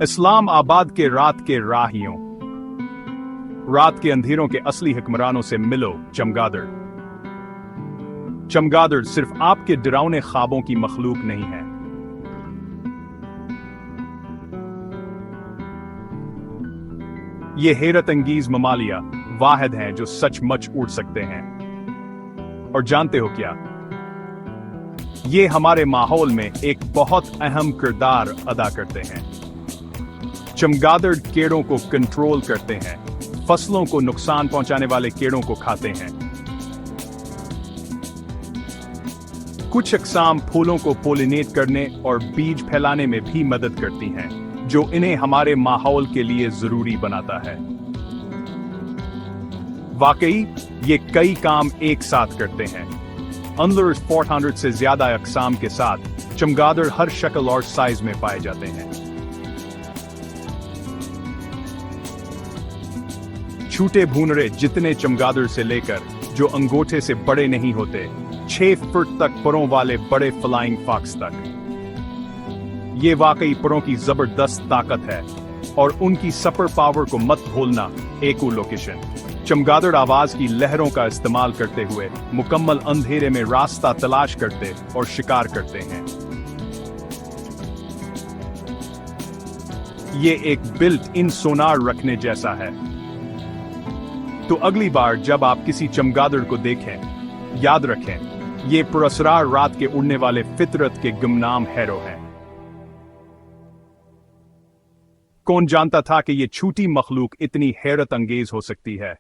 इस्लाम आबाद के रात के राहियों, रात के अंधेरों के असली हुक्मरानों से मिलो। चमगादड़। चमगादड़ सिर्फ आपके डरावने ख्वाबों की मखलूक नहीं है। ये हैरत अंगेज ममालिया वाहिद हैं जो सचमुच उड़ सकते हैं। और जानते हो क्या, ये हमारे माहौल में एक बहुत अहम किरदार अदा करते हैं। चमगादड़ कीड़ों को कंट्रोल करते हैं, फसलों को नुकसान पहुंचाने वाले कीड़ों को खाते हैं। कुछ अक़साम फूलों को पोलिनेट करने और बीज फैलाने में भी मदद करती हैं, जो इन्हें हमारे माहौल के लिए जरूरी बनाता है। वाकई ये कई काम एक साथ करते हैं। अंदर 400 से ज्यादा अक़साम के साथ चमगादड़ हर शक्ल और साइज में पाए जाते हैं। छोटे भूनरे जितने चमगादड़ से लेकर जो अंगूठे से बड़े नहीं होते, 6 फुट तक परों वाले बड़े फ्लाइंग फॉक्स तक। ये वाकई परों की जबरदस्त ताकत है और उनकी सुपर पावर को मत भूलना। एको लोकेशन। चमगादड़ आवाज की लहरों का इस्तेमाल करते हुए मुकम्मल अंधेरे में रास्ता तलाश करते और शिकार करते हैं। ये एक बिल्ट इन सोनार रखने जैसा है। तो अगली बार जब आप किसी चमगादड़ को देखें, याद रखें ये पुरस्कार रात के उड़ने वाले फितरत के गुमनाम हैरो हैं। कौन जानता था कि ये छोटी मखलूक इतनी हैरत अंगेज हो सकती है।